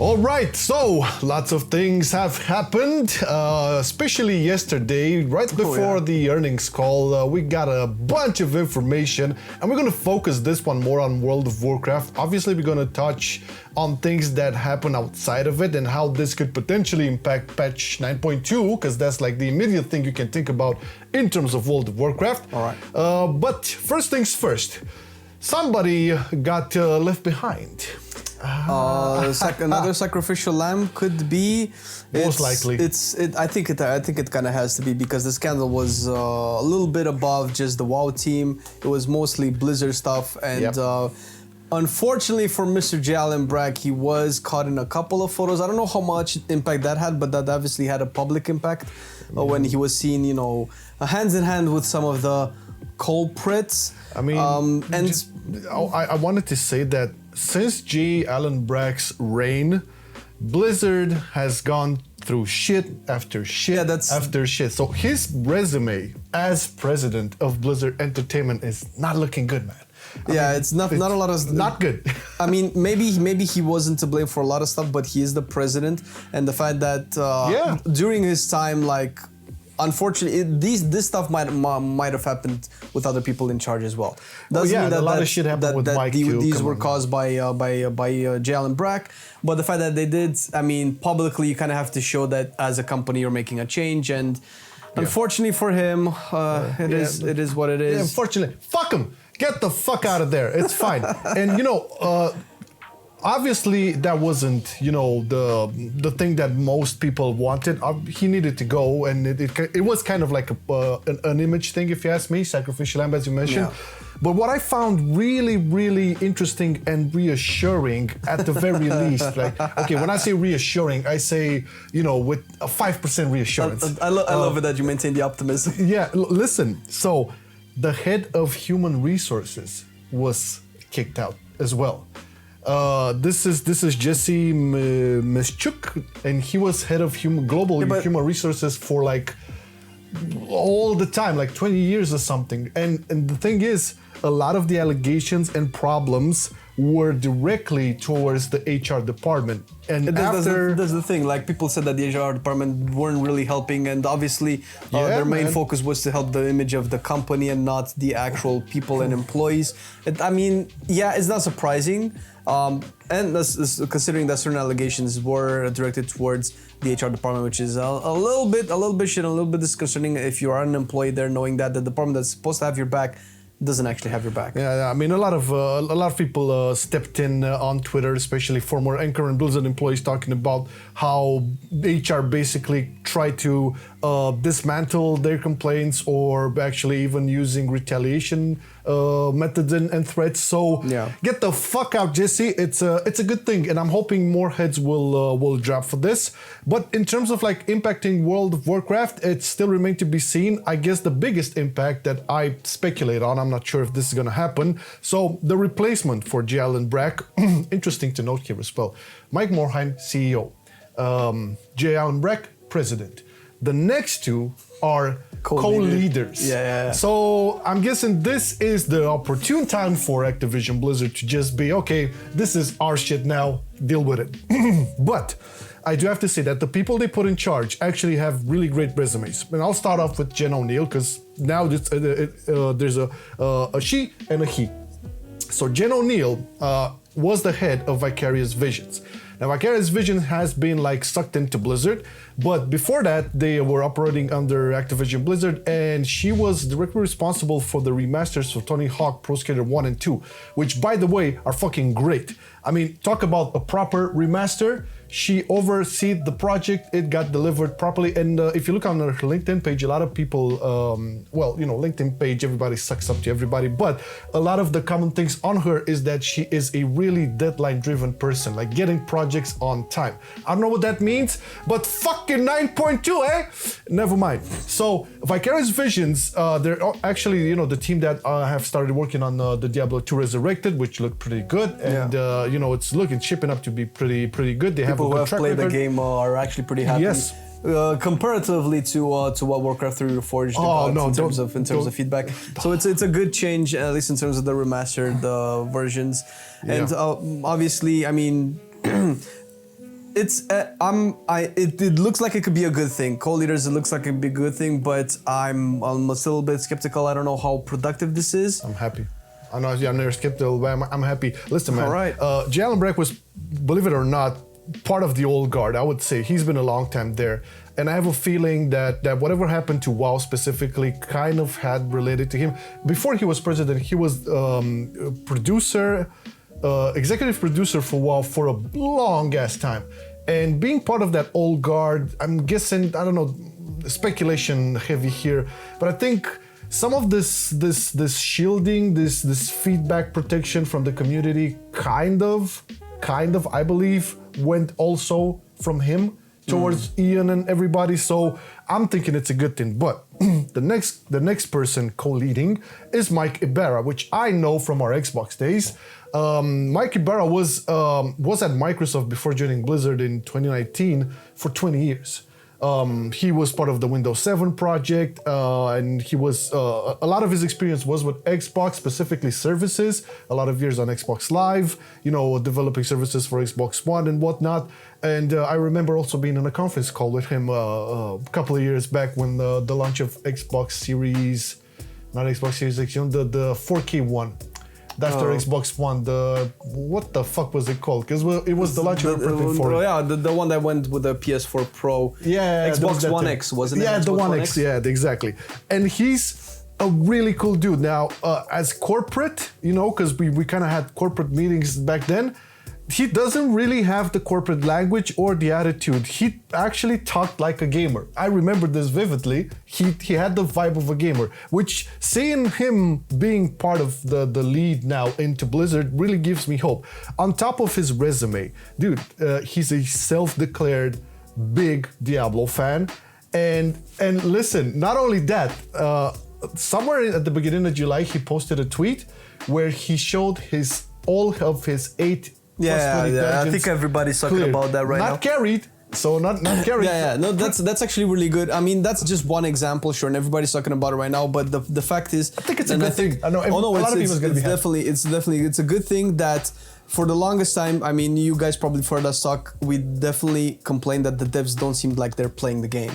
All right, so lots of things have happened, especially yesterday, right before the earnings call. We got a bunch of information, and we're going to focus this one more on World of Warcraft. Obviously, we're going to touch on things that happen outside of it and how this could potentially impact patch 9.2, because that's like the immediate thing you can think about in terms of World of Warcraft. All right. But first things first, somebody got left behind. Another sacrificial lamb could be. Most likely. I think it kind of has to be, because the scandal was a little bit above just the WoW team. It was mostly Blizzard stuff, and unfortunately for Mr. Brack, he was caught in a couple of photos. I don't know how much impact that had, but that obviously had a public impact when he was seen, hands in hand with some of the culprits. I mean, I wanted to say that since J. Allen Brack's reign, Blizzard has gone through shit after shit after shit. So his resume as president of Blizzard Entertainment is not looking good, man. I mean, it's not a lot of... Not good. I mean, maybe he wasn't to blame for a lot of stuff, but he is the president, and the fact that during his time, like, unfortunately, this stuff might have happened with other people in charge as well. Doesn't mean that a lot of shit happened with Mike Q. These were caused by J. Allen Brack, but the fact that they did, I mean, publicly, you kind of have to show that as a company you're making a change, and unfortunately for him, it is what it is. Yeah, unfortunately, fuck him. Get the fuck out of there. It's fine. And obviously that wasn't, the thing that most people wanted. He needed to go, and it was kind of like an image thing, if you ask me, sacrificial lamb, as you mentioned. Yeah. But what I found really, really interesting and reassuring, at the very least, when I say reassuring, I say, with a 5% reassurance. I love it that you maintain the optimism. Yeah, listen. So the head of human resources was kicked out as well. This is Jesse Mischuk, and he was head of global human resources for all the time, 20 years or something. And the thing is, a lot of the allegations and problems were directly towards the HR department. And that's the thing. People said that the HR department weren't really helping, and obviously their main focus was to help the image of the company and not the actual people and employees. It's not surprising. And that's considering that certain allegations were directed towards the HR department, which is a little bit shit, a little bit disconcerting if you are an employee there, knowing that the department that's supposed to have your back doesn't actually have your back. Yeah, I mean, a lot of people stepped in on Twitter, especially former Anchor and Blizzard employees, talking about how HR basically tried to dismantle their complaints, or actually even using retaliation methods and threats. So get the fuck out, Jesse. It's a good thing, and I'm hoping more heads will drop for this. But in terms of impacting World of Warcraft, it still remains to be seen. I guess the biggest impact that I speculate on, I'm not sure if this is gonna happen. So the replacement for J. Allen Brack, interesting to note here as well. Mike Morhaime, CEO. J. Allen Brack, president. The next two are co-leaders. Yeah. So I'm guessing this is the opportune time for Activision Blizzard to just be, okay, this is our shit now, deal with it. But I do have to say that the people they put in charge actually have really great resumes. And I'll start off with Jen Oneal, because now there's a she and a he. So Jen Oneal was the head of Vicarious Visions. Now, Vicarious Vision has been sucked into Blizzard, but before that, they were operating under Activision Blizzard, and she was directly responsible for the remasters of Tony Hawk Pro Skater 1 and 2, which, by the way, are fucking great. I mean, talk about a proper remaster. She oversees the project. It got delivered properly. And if you look on her LinkedIn page, a lot of people, LinkedIn page, everybody sucks up to everybody. But a lot of the common things on her is that she is a really deadline-driven person, getting projects on time. I don't know what that means, but fucking 9.2, eh? Never mind. So Vicarious Visions, they're actually, the team that have started working on the Diablo 2 Resurrected, which looked pretty good. And, it's shipping up to be pretty good. They have people who have played the game are actually pretty happy. Yes. Comparatively to what Warcraft 3 Reforged in terms of feedback. So it's a good change, at least in terms of the remastered versions. And obviously, I mean, It looks like it could be a good thing. Co-leaders, it looks like it could be a good thing, but I'm almost a little bit skeptical. I don't know how productive this is. I'm happy. I know you're skeptical, but I'm happy. Listen, man. All right. Jalen Brack was, believe it or not, part of the old guard. I would say he's been a long time there, and I have a feeling that whatever happened to WoW specifically kind of had related to him. Before he was president, he was producer. Executive producer for WoW for a long ass time, and being part of that old guard, I'm guessing, I don't know, speculation heavy here, but I think some of this shielding, this feedback protection from the community, kind of, I believe, went also from him towards Ian and everybody. So I'm thinking it's a good thing. But the next person co-leading is Mike Ybarra, which I know from our Xbox days. Mike Ybarra was at Microsoft before joining Blizzard in 2019 for 20 years. He was part of the Windows 7 project, and he was a lot of his experience was with Xbox, specifically services. A lot of years on Xbox Live, developing services for Xbox One and whatnot. And I remember also being in a conference call with him a couple of years back when the launch of Xbox Series, not Xbox Series X, the 4K one. After Xbox One, what the fuck was it called? Because it was the launch of for it. Yeah, the one that went with the PS4 Pro. Yeah, Xbox One X, wasn't it? Yeah, Xbox the One X. Yeah, exactly. And he's a really cool dude. Now, as corporate, because we kind of had corporate meetings back then, he doesn't really have the corporate language or the attitude. He actually talked like a gamer. I remember this vividly. He had the vibe of a gamer, which seeing him being part of the lead now into Blizzard really gives me hope. On top of his resume, dude, he's a self-declared big Diablo fan. And listen, not only that, somewhere at the beginning of July, he posted a tweet where he showed all of his 8 Yeah, I think everybody's talking about that right now. Not carried, so not carried. Yeah, no, that's actually really good. I mean, that's just one example, sure, and everybody's talking about it right now. But the fact is, I think it's a good thing. I know a lot of people are going to be definitely, it's a good thing that for the longest time, I mean, you guys probably heard us talk. We definitely complained that the devs don't seem like they're playing the game.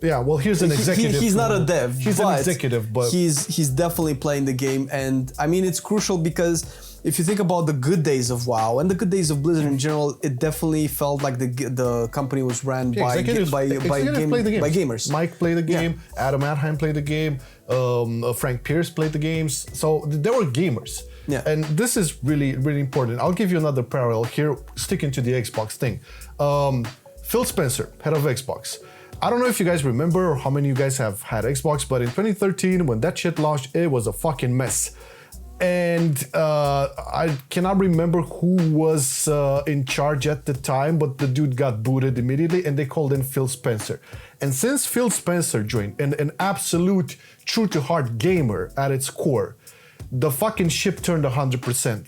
Yeah, well, here's an executive. He's not a dev. He's an executive, but he's definitely playing the game, and I mean, it's crucial because if you think about the good days of WoW and the good days of Blizzard in general, it definitely felt like the company was ran by gamers. Mike played the game. Yeah. Adam Adheim played the game. Frank Pierce played the games. So they were gamers. Yeah. And this is really, really important. I'll give you another parallel here, sticking to the Xbox thing. Phil Spencer, head of Xbox. I don't know if you guys remember or how many of you guys have had Xbox, but in 2013, when that shit launched, it was a fucking mess. And I cannot remember who was in charge at the time, but the dude got booted immediately and they called in Phil Spencer. And since Phil Spencer joined, an absolute true-to-heart gamer at its core, the fucking ship turned 100%.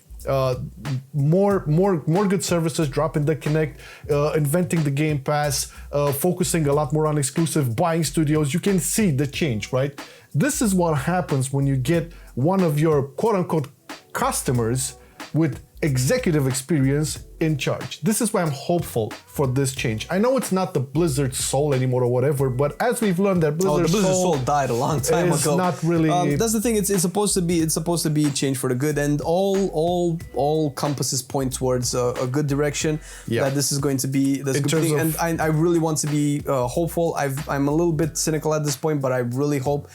More good services, dropping the Connect, inventing the Game Pass, focusing a lot more on exclusive, buying studios. You can see the change, right? This is what happens when you get one of your quote-unquote customers with executive experience in charge. This is why I'm hopeful for this change. I know it's not the Blizzard soul anymore or whatever, but as we've learned that the Blizzard soul died a long time ago. It's not really. That's the thing. It's supposed to be a change for the good, and all compasses point towards a good direction. Yeah. That this is going to be that's good thing. And I really want to be hopeful. I'm a little bit cynical at this point, but I really hope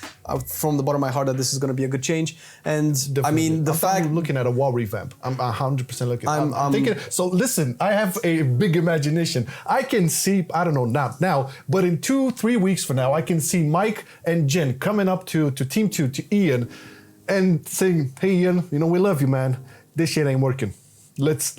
from the bottom of my heart that this is going to be a good change. And definitely. I mean, I'm looking at a WoW revamp. I'm 100% looking. I'm thinking. So listen, I have a big imagination. I can see, I don't know, not now, but in 2-3 weeks from now, I can see Mike and Jen coming up to Team 2, to Ian, and saying, hey Ian, we love you, man. This shit ain't working. Let's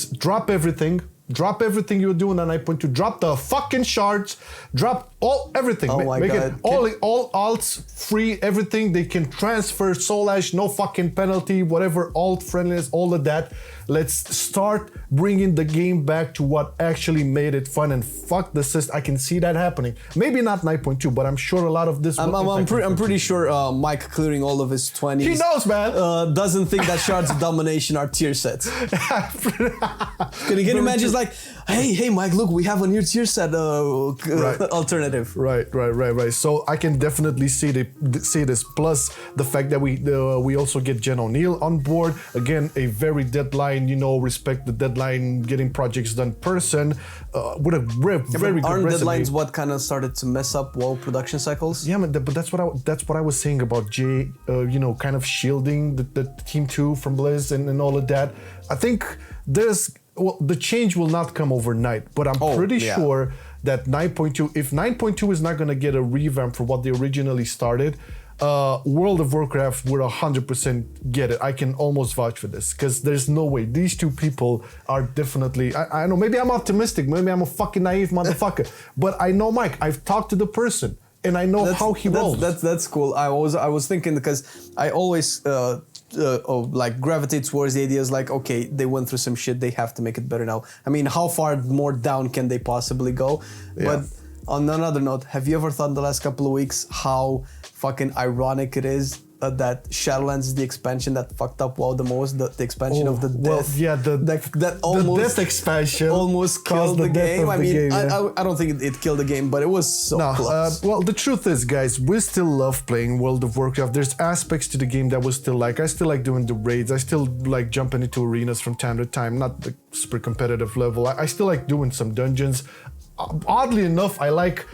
drop everything. Drop everything you're doing, and I point to drop the fucking shards, drop Everything. Oh my Make God. it all alts free, everything. They can transfer Soul Ash, no fucking penalty, whatever, alt friendliness, all of that. Let's start bringing the game back to what actually made it fun, and fuck the system. I can see that happening. Maybe not 9.2, but I'm sure a lot of this. I'm pretty sure Mike, clearing all of his 20s. He knows, man. Doesn't think that Shards of Domination are tier sets. Can you imagine? It's like, hey, Mike, look, we have a new tier set alternative. Right. So I can definitely see this. Plus the fact that we also get Jen Oneal on board. Again, a very deadline, respect the deadline, getting projects done person with a very good aren't resume. Deadlines what kind of started to mess up WoW production cycles? Yeah, but that's what I was saying about Jay, kind of shielding the team 2 from Blizz and all of that. I think the change will not come overnight, but I'm pretty sure that 9.2, if 9.2 is not going to get a revamp for what they originally started, World of Warcraft would 100% get it. I can almost vouch for this, because there's no way. These two people are definitely, I know, maybe I'm optimistic, maybe I'm a fucking naive motherfucker, but I know Mike, I've talked to the person, and I know how he rolls. That's cool. I was thinking, because I always gravitate towards the ideas like, okay, they went through some shit, they have to make it better now. I mean, how far more down can they possibly go? Yeah. But on another note, have you ever thought in the last couple of weeks how fucking ironic it is that Shadowlands is the expansion that fucked up WoW the most? The expansion of the death. Yeah, that almost, the death expansion almost killed the game. I mean, I don't think it killed the game, but it was so close. Well, the truth is, guys, we still love playing World of Warcraft. There's aspects to the game that we still like. I still like doing the raids. I still like jumping into arenas from time to time, not the super competitive level. I still like doing some dungeons. Oddly enough, I like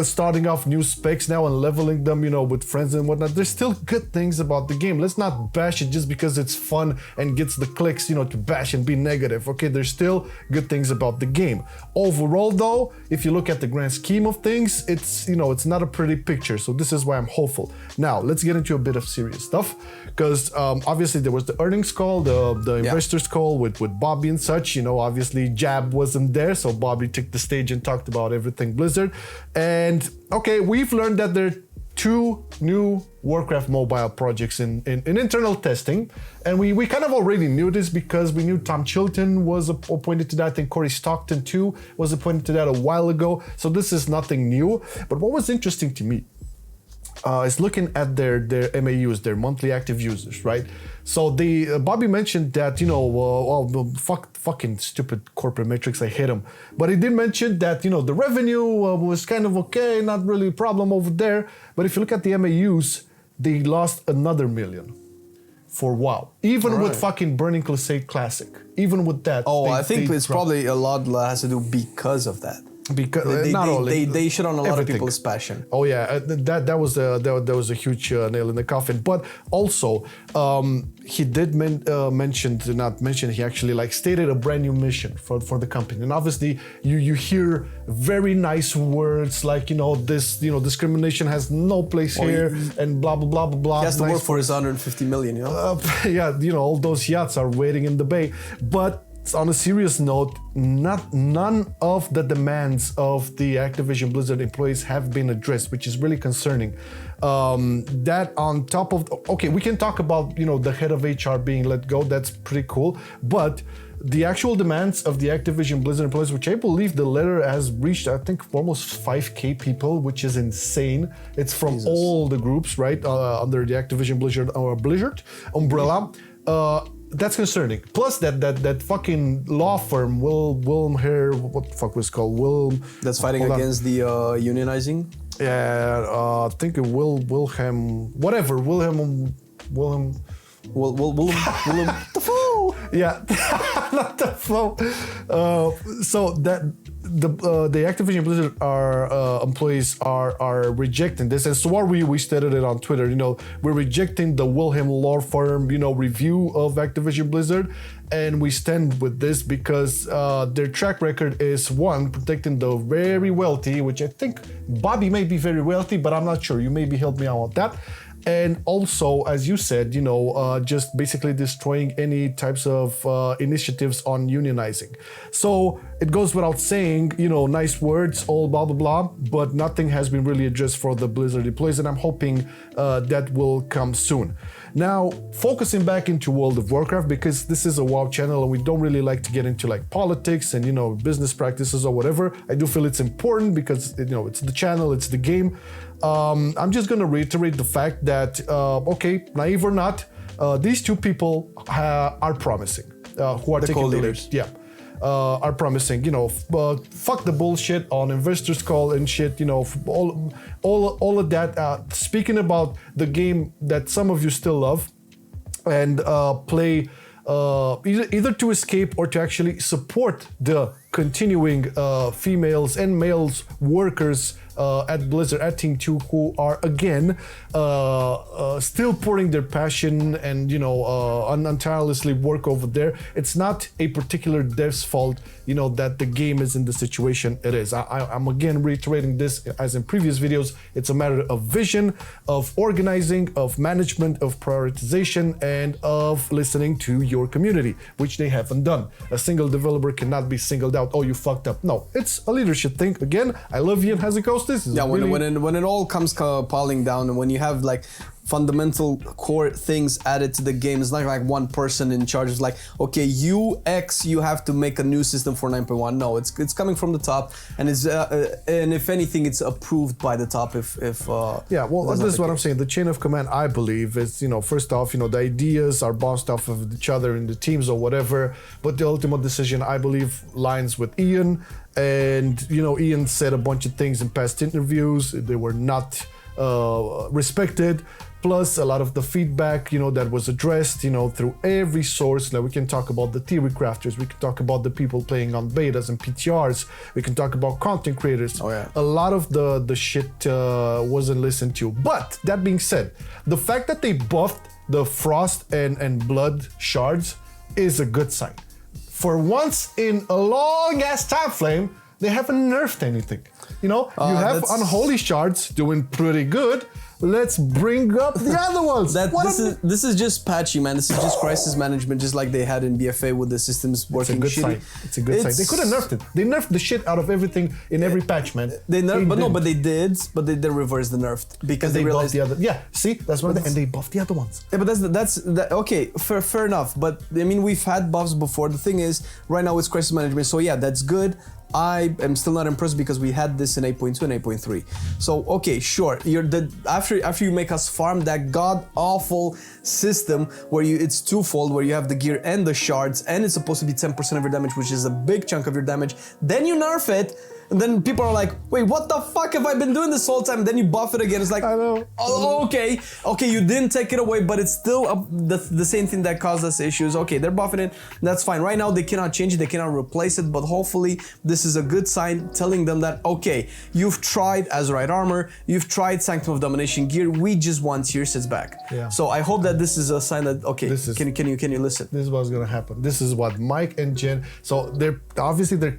starting off new specs now and leveling them, with friends and whatnot. There's still good things about the game. Let's not bash it just because it's fun and gets the clicks, to bash and be negative. Okay, there's still good things about the game. Overall, though, if you look at the grand scheme of things, it's, it's not a pretty picture. So this is why I'm hopeful. Now, let's get into a bit of serious stuff, because obviously there was the earnings call, the investors call with Bobby and such. Obviously Jab wasn't there, so Bobby took the stage and talked about everything Blizzard. And okay, we've learned that there are 2 new Warcraft mobile projects in internal testing, and we kind of already knew this because we knew Tom Chilton was appointed to that. I think Corey Stockton too was appointed to that a while ago, so this is nothing new. But what was interesting to me is looking at their MAUs, their monthly active users, right? So Bobby mentioned that, fucking stupid corporate metrics, I hate them. But he did mention that, the revenue was kind of okay, not really a problem over there. But if you look at the MAUs, they lost another 1 million for WoW. Even with fucking Burning Crusade Classic. Even with that. I think it's probably a lot that has to do because of that. Because they shit on a lot of people's passion. Oh yeah, that was a huge nail in the coffin. But also, he did he actually stated a brand new mission for the company. And obviously, you hear very nice words like discrimination has no place here and blah blah blah blah blah. He has to work for his 150 million. All those yachts are waiting in the bay, but. On a serious note, none of the demands of the Activision Blizzard employees have been addressed, which is really concerning. That on top of, we can talk about, the head of HR being let go. That's pretty cool. But the actual demands of the Activision Blizzard employees, which I believe the letter has reached, I think, almost 5K people, which is insane. It's from all the groups, right, under the Activision Blizzard umbrella. That's concerning. Plus, that fucking law firm, Wilhelm Hare, what the fuck was it called? That's fighting against the unionizing? Yeah, I think Wilhelm Dafoe. Yeah, not Dafoe. So that the Activision Blizzard employees are rejecting this, and so are we. We stated it on Twitter. We're rejecting the Wilhelm law firm review of Activision Blizzard, and we stand with this because their track record is one, protecting the very wealthy, which I think Bobby may be very wealthy, but I'm not sure. You maybe help me out with that. and also, as you said, just basically destroying any types of initiatives on unionizing. So it goes without saying, nice words, all blah blah blah, but nothing has been really addressed for the Blizzard employees, and I'm hoping that will come soon. Now, focusing back into World of Warcraft, because this is a WoW channel and we don't really like to get into like politics and business practices or whatever. I do feel it's important because it's the channel, it's the game. I'm just gonna reiterate the fact that okay, naive or not, these two people are promising. Who are the taking co-leaders? the lead. Yeah. Are promising, fuck the bullshit on investors call and shit, all of that. Speaking about the game that some of you still love and play either to escape or to actually support the continuing females and males workers at Blizzard, at Team 2, who are again still pouring their passion and tirelessly work over there. It's not a particular dev's fault, that the game is in the situation it is. I'm again reiterating this as in previous videos. It's a matter of vision, of organizing, of management, of prioritization, and of listening to your community, which they haven't done. A single developer cannot be singled out. Oh, you fucked up. No, it's a leadership thing. Again, I love Ian Hazekos. This is when it all comes piling down, and when you have like fundamental core things added to the game, it's not like one person in charge. It's like, okay, you have to make a new system for 9.1. No, it's coming from the top, and it's and if anything, it's approved by the top. If yeah, well, this is what I'm saying. The chain of command, I believe, is first off, the ideas are bounced off of each other in the teams or whatever, but the ultimate decision, I believe, lies with Ian. And Ian said a bunch of things in past interviews. They were not respected. Plus a lot of the feedback, that was addressed, through every source. Like we can talk about the theory crafters, we can talk about the people playing on betas and PTRs, we can talk about content creators. Oh, yeah. A lot of the shit wasn't listened to. But that being said, the fact that they buffed the frost and blood shards is a good sign. For once in a long ass time frame, they haven't nerfed anything. You have unholy shards doing pretty good. Let's bring up the other ones. This is just patchy, man. This is just crisis management, just like they had in BFA with the systems working shitty. It's a good sign. They could have nerfed it. They nerfed the shit out of everything in every patch, man. They reversed the nerf because they realized the other. Yeah, see, that's what. And they buffed the other ones. Yeah, but that's okay. Fair enough. But I mean, we've had buffs before. The thing is, right now it's crisis management. So yeah, that's good. I am still not impressed because we had this in 8.2 and 8.3. So okay, sure. After you make us farm that god awful system where it's twofold, where you have the gear and the shards, and it's supposed to be 10% of your damage, which is a big chunk of your damage. Then you nerf it. And then people are like, wait, what the fuck have I been doing this whole time? Then you buff it again. It's like, I know. Oh, okay, you didn't take it away, but it's still the same thing that caused us issues. Okay, they're buffing it. That's fine. Right now, they cannot change it. They cannot replace it. But hopefully, this is a good sign telling them that, okay, you've tried Azurite Armor. You've tried Sanctum of Domination gear. We just want tier sets back. Yeah. So I hope that this is a sign that, okay, can you listen? This is what's going to happen. This is what Mike and Jen, so they're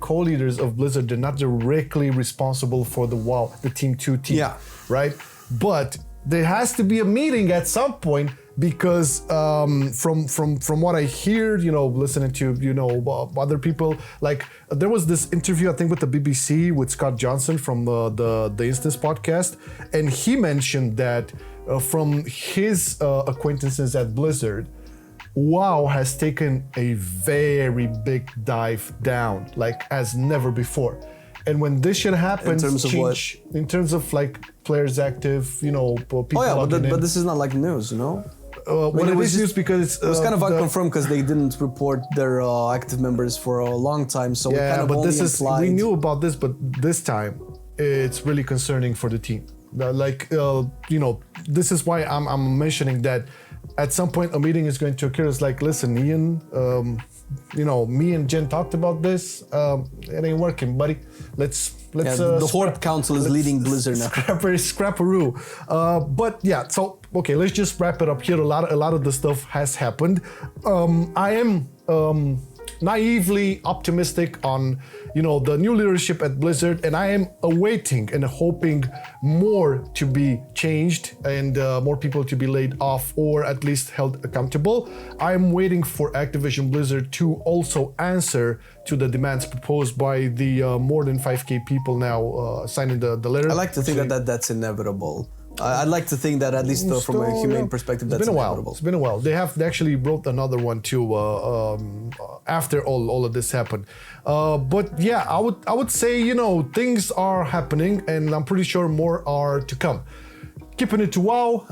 co-leaders of Blizzard. They're not directly responsible for the Team 2 team, right? But there has to be a meeting at some point because from what I hear, listening to other people, like there was this interview I think with the BBC with Scott Johnson from the Instance podcast, and he mentioned that from his acquaintances at Blizzard, WoW has taken a very big dive down, like as never before. And when this shit happens, in terms of like players active, people. Oh yeah, but this is not like news, Well, it is news because it was kind of unconfirmed because they didn't report their active members for a long time. So yeah, kind of but only this is implied. we knew about this, but this time it's really concerning for the team. This is why I'm mentioning that at some point a meeting is going to occur. It's like, listen, Ian, me and Jen talked about this. It ain't working, buddy. Let's the Horde Council is leading Blizzard now. Scrapperoo. But yeah, so okay, let's just wrap it up here. A lot of the stuff has happened. I am naively optimistic on, the new leadership at Blizzard, and I am awaiting and hoping more to be changed and more people to be laid off or at least held accountable. I am waiting for Activision Blizzard to also answer to the demands proposed by the more than 5K people now signing the letter. I like to think that's inevitable. I'd like to think that at least from a humane perspective, that's inevitable. It's been a while. They actually wrote another one too after all of this happened. But yeah, I would say things are happening, and I'm pretty sure more are to come. Keeping it to WoW.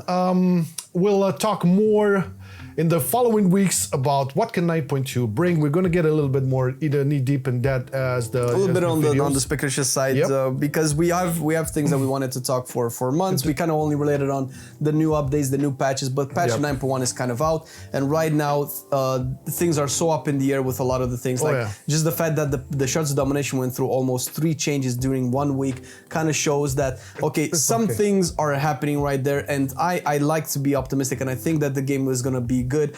We'll talk more in the following weeks about what can 9.2 bring. We're going to get a little bit more knee deep in that as the a little bit on the speculative side, because we have things that we wanted to talk for months. We kind of only related on the new updates, the new patches, but patch 9.1 is kind of out, and right now things are so up in the air with a lot of the things. Just the fact that the Shards of Domination went through almost 3 changes during 1 week kind of shows that some things are happening right there, and I like to be optimistic, and I think that the game is going to be good.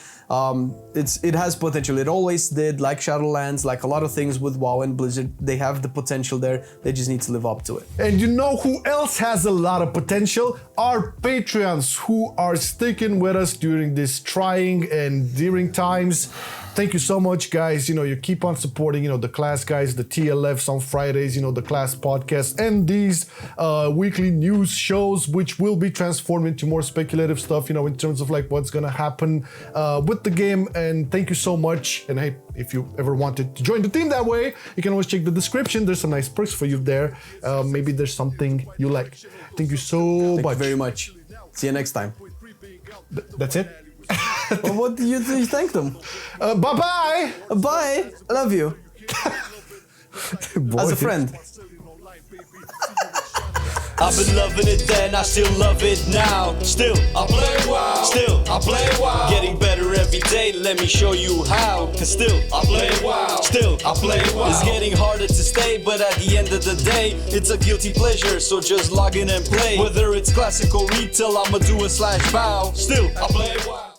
It has potential. It always did, like Shadowlands, like a lot of things with WoW and Blizzard. They have the potential there. They just need to live up to it. And you know who else has a lot of potential? Our Patreons, who are sticking with us during these trying and daring times. Thank you so much, guys. You keep on supporting, the class guys, the TLFs on Fridays, the class podcast, and these weekly news shows, which will be transformed into more speculative stuff, in terms of like what's gonna happen with the game. And thank you so much. And hey, if you ever wanted to join the team that way, you can always check the description. There's some nice perks for you there. Maybe there's something you like. Thank you so much. Thank you very much. See you next time. That's it. Well, what do you thank them? Bye-bye. Bye. I love you. As a friend. I've been loving it then, I still love it now. Still, I play WoW. Still, I play WoW. Getting better every day, let me show you how. Cause still, I play WoW. Still, I play WoW. It's getting harder to stay, but at the end of the day, it's a guilty pleasure, so just log in and play. Whether it's classic or retail, I'ma do a /bow. Still, I play WoW.